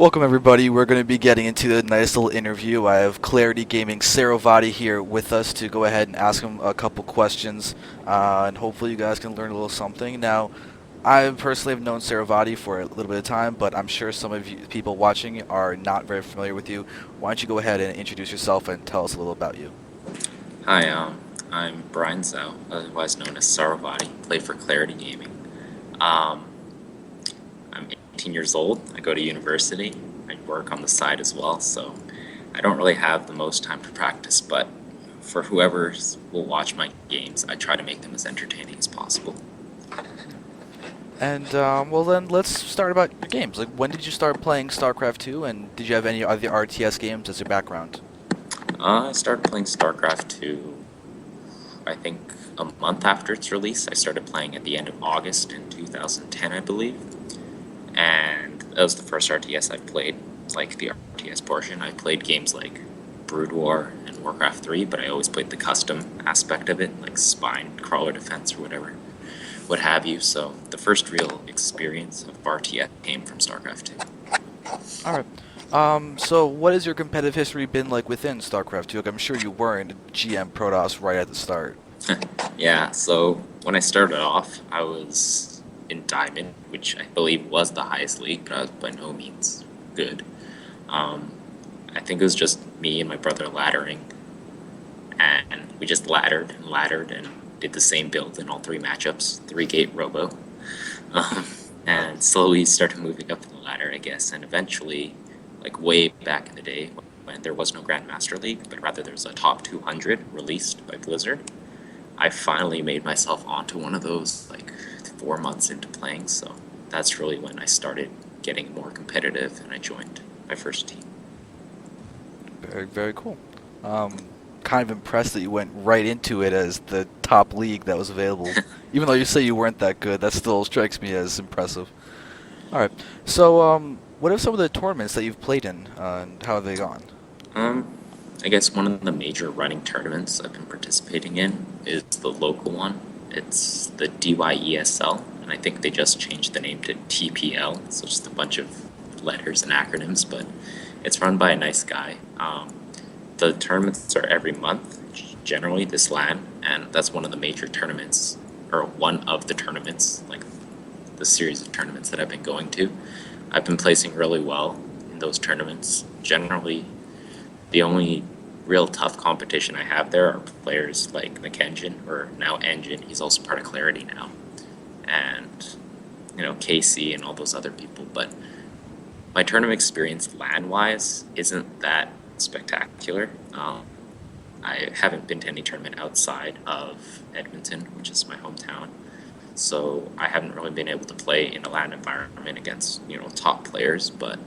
Welcome everybody. We're going to be getting into a nice little interview. I have Clarity Gaming cSaroVati here with us to go ahead and ask him a couple questions, and hopefully you guys can learn a little something. Now, I personally have known cSaroVati for a little bit of time, but I'm sure some of you people watching are not very familiar with you. Why don't you go ahead and introduce yourself and tell us a little about you? Hi, I'm Brian Zhao, otherwise known as cSaroVati, play for Clarity Gaming. Um, I'm 18 years old, I go to university, I work on the side as well, so I don't really have the most time to practice, but for whoever will watch my games, I try to make them as entertaining as possible. And well then, let's start about your games. Like, when did you start playing StarCraft 2, and did you have any other RTS games as your background? I started playing StarCraft 2, I think a month after its release. I started playing at the end of August in 2010, I believe. And that was the first RTS I've played, like the RTS portion. I played games like Brood War and Warcraft 3, but I always played the custom aspect of it, like Spine, Crawler Defense, or whatever, what have you. So the first real experience of RTS came from StarCraft 2. All right. So what has your competitive history been like within StarCraft 2? Like, I'm sure you weren't GM Protoss right at the start. Yeah, so when I started off, I was in Diamond, which I believe was the highest league, but I was by no means good. Um, I think it was just me and my brother laddering, and we just laddered and did the same build in all three matchups, three-gate robo, um, and slowly started moving up the ladder, I guess, and eventually, like way back in the day, when there was no Grandmaster League, but rather there was a top 200 released by Blizzard, I finally made myself onto one of those, like 4 months into playing, so that's really when I started getting more competitive and I joined my first team. Very, very cool. Um, Kind of impressed that you went right into it as the top league that was available. Even though you say you weren't that good, that still strikes me as impressive. All right. So, what are some of the tournaments that you've played in, and how have they gone? Um, I guess one of the major running tournaments I've been participating in is the local one. It's the DYESL, and I think they just changed the name to TPL, so just a bunch of letters and acronyms, but it's run by a nice guy. The tournaments are every month, generally this LAN, and that's one of the major tournaments, or one of the tournaments, like the series of tournaments that I've been going to. I've been placing really well in those tournaments. Generally, the only real tough competition I have there are players like McEngine, or now Engine, he's also part of Clarity now, and KC and all those other people. But my tournament experience LAN-wise isn't that spectacular. I haven't been to any tournament outside of Edmonton, which is my hometown, so I haven't really been able to play in a LAN environment against top players. But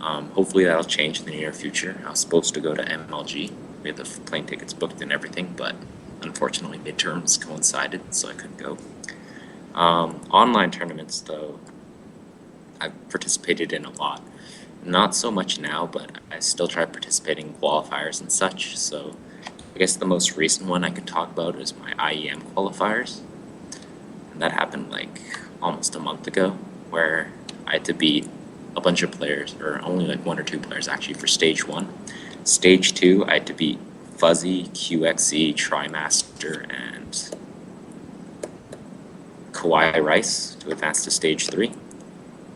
hopefully that'll change in the near future. I was supposed to go to MLG. We had the plane tickets booked and everything, but unfortunately midterms coincided, so I couldn't go. Online tournaments, though, I've participated in a lot. Not so much now, but I still try participating in qualifiers and such. So I guess the most recent one I could talk about is my IEM qualifiers. And that happened like almost a month ago, where I had to beat a bunch of players, or only like one or two players actually, for stage one. Stage two, I had to beat Fuzzy, QXE, Trimaster, and Kawhi Rice to advance to stage three.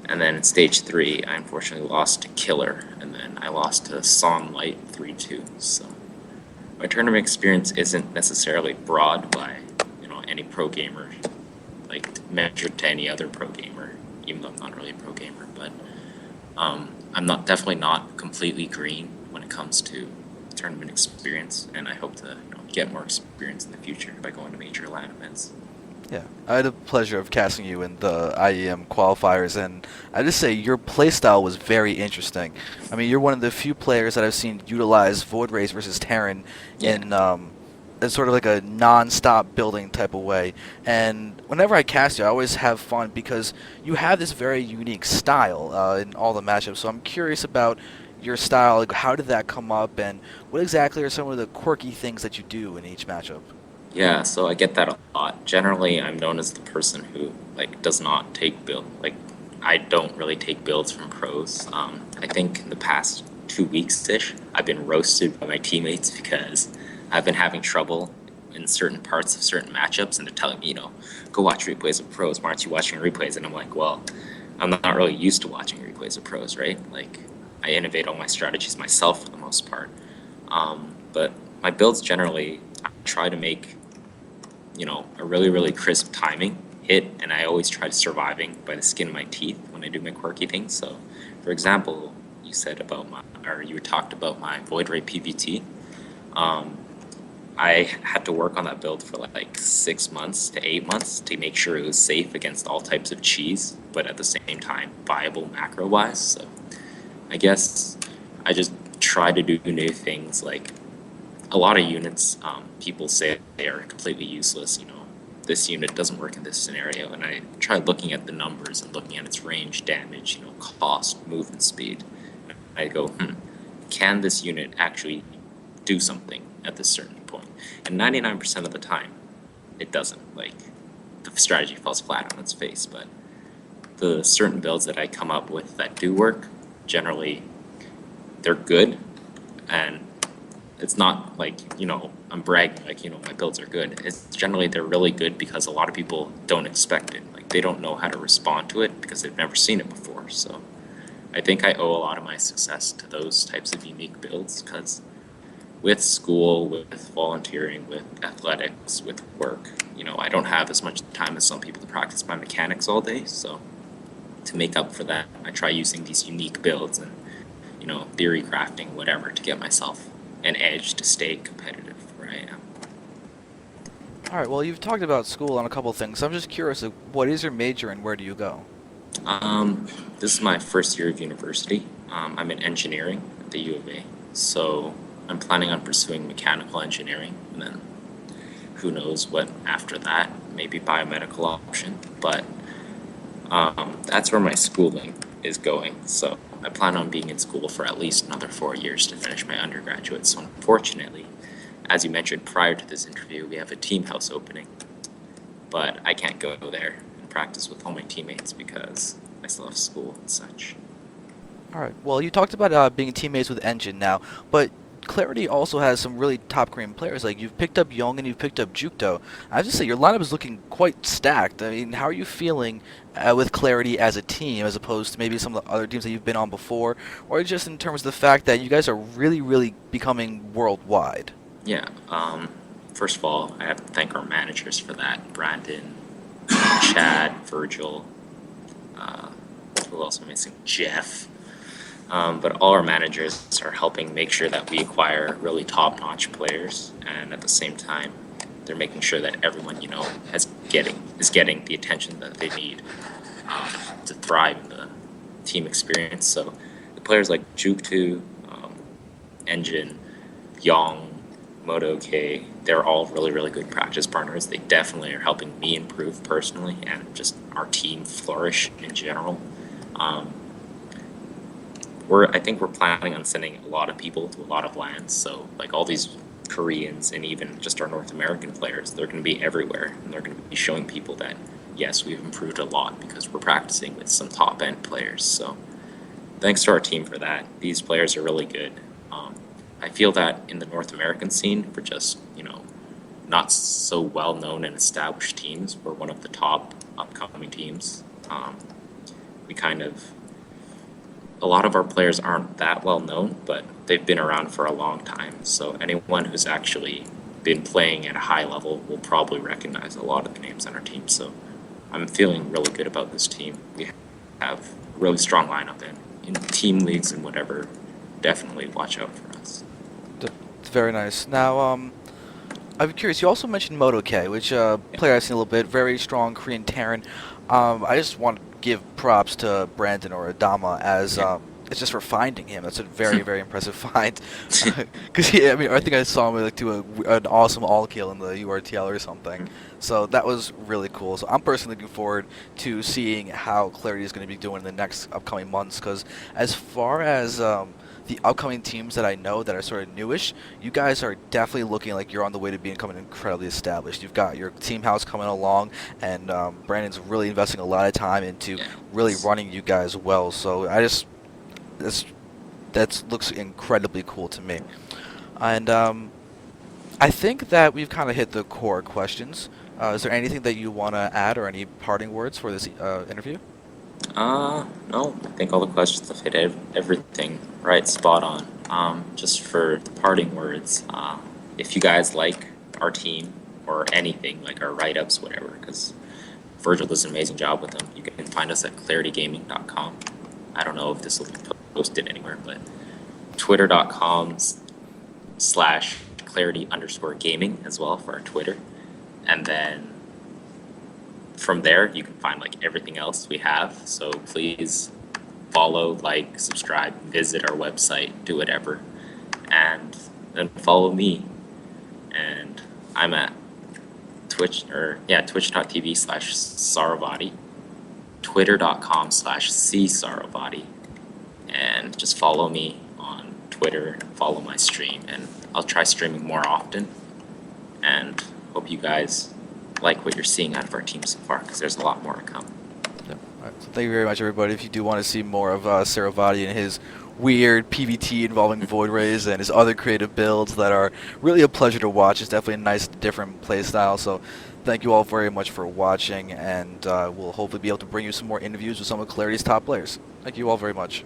And then in stage three, I unfortunately lost to Killer, and then I lost to Sonlight 3-2. So my tournament experience isn't necessarily broad by any pro gamer, like measured to any other pro gamer, even though I'm not really a pro gamer. But I'm not definitely not completely green when it comes to tournament experience, and I hope to get more experience in the future by going to major LAN events. Yeah, I had the pleasure of casting you in the IEM qualifiers, and I just say your playstyle was very interesting. I mean, you're one of the few players that I've seen utilize Void Rays versus Terran in sort of like a non-stop building type of way. And whenever I cast you, I always have fun because you have this very unique style in all the matchups. So I'm curious about your style. Like, how did that come up, and what exactly are some of the quirky things that you do in each matchup? Yeah, so I get that a lot. Generally, I'm known as the person who does not take build I don't really take builds from pros. I think in the past 2 weeks-ish, I've been roasted by my teammates because I've been having trouble in certain parts of certain matchups, and they're telling me, go watch replays of pros. Why aren't you watching replays? And I'm like, well, I'm not really used to watching replays of pros, right? Like, I innovate all my strategies myself for the most part. But my builds generally, I try to make, a really, really crisp timing hit, and I always try to surviving by the skin of my teeth when I do my quirky things. So, for example, you talked about my Void Ray PVT. I had to work on that build for like 6 months to 8 months to make sure it was safe against all types of cheese, but at the same time viable macro-wise. So I guess I just try to do new things. Like a lot of units, people say they are completely useless. This unit doesn't work in this scenario, and I try looking at the numbers and looking at its range, damage, cost, movement speed. I go, can this unit actually do something at this certain point? And 99% of the time, it doesn't. Like, the strategy falls flat on its face. But the certain builds that I come up with that do work, generally, they're good. And it's not like, I'm bragging like, my builds are good. It's generally they're really good because a lot of people don't expect it. Like, they don't know how to respond to it because they've never seen it before. So I think I owe a lot of my success to those types of unique builds, because with school, with volunteering, with athletics, with work, I don't have as much time as some people to practice my mechanics all day. So to make up for that, I try using these unique builds and, theory crafting, whatever, to get myself an edge to stay competitive where I am. All right. Well, you've talked about school on a couple of things. I'm just curious, what is your major and where do you go? This is my first year of university. I'm in engineering at the U of A. So I'm planning on pursuing mechanical engineering, and then who knows what after that, maybe biomedical option. But that's where my schooling is going. So I plan on being in school for at least another 4 years to finish my undergraduate. So unfortunately, as you mentioned prior to this interview, we have a team house opening, but I can't go there and practice with all my teammates because I still have school and such. All right. Well, you talked about being teammates with Engine now, but Clarity also has some really top Korean players. Like, you've picked up Young and you've picked up Jukdo. I have to say, your lineup is looking quite stacked. I mean, how are you feeling with Clarity as a team, as opposed to maybe some of the other teams that you've been on before, or just in terms of the fact that you guys are really, really becoming worldwide? Yeah. First of all, I have to thank our managers for that. Brandon, Chad, Virgil, who else am I missing? Jeff. But all our managers are helping make sure that we acquire really top-notch players, and at the same time, they're making sure that everyone, is getting the attention that they need to thrive in the team experience. So the players like Juktu, Engine, Yong, Moto K, they're all really, really good practice partners. They definitely are helping me improve personally and just our team flourish in general. I think we're planning on sending a lot of people to a lot of lands. So like all these Koreans and even just our North American players, they're going to be everywhere, and they're going to be showing people that yes, we've improved a lot because we're practicing with some top end players. So thanks to our team for that. These players are really good. I feel that in the North American scene, for just not so well known and established teams, we're one of the top upcoming teams. We kind of a lot of our players aren't that well known, but they've been around for a long time. So anyone who's actually been playing at a high level will probably recognize a lot of the names on our team. So I'm feeling really good about this team. We have a really strong lineup, and in team leagues and whatever, definitely watch out for us. It's very nice. Now, I'm curious, you also mentioned Moto K, which player I've seen a little bit, very strong Korean Terran. I just want to give props to Brandon or Adama as it's just for finding him. That's a very, very impressive find. Because I mean, I think I saw him like do an awesome all kill in the URTL or something. So that was really cool. So I'm personally looking forward to seeing how Clarity is going to be doing in the next upcoming months. Because as far as the upcoming teams that I know that are sort of newish, you guys are definitely looking like you're on the way to becoming incredibly established. You've got your team house coming along, and Brandon's really investing a lot of time into Yeah. really running you guys well. So that looks incredibly cool to me. And I think that we've kind of hit the core questions. Is there anything that you want to add or any parting words for this interview? No, I think all the questions have hit everything right, spot on. Just for the parting words, if you guys like our team or anything, like our write-ups, whatever, because Virgil does an amazing job with them, you can find us at claritygaming.com. I don't know if this will be posted anywhere, but twitter.com/clarity_gaming as well for our Twitter. And then from there, you can find like everything else we have. So please follow, like, subscribe, visit our website, do whatever. And then follow me. And I'm at twitch.tv/cSaroVati, twitter.com/cSaroVati. And just follow me on Twitter, follow my stream, and I'll try streaming more often. And hope you guys like what you're seeing out of our team so far, because there's a lot more to come. Yeah. All right. So thank you very much, everybody. If you do want to see more of cSaroVati and his weird PvT involving Void Rays and his other creative builds that are really a pleasure to watch, it's definitely a nice, different playstyle. So thank you all very much for watching, and we'll hopefully be able to bring you some more interviews with some of Clarity's top players. Thank you all very much.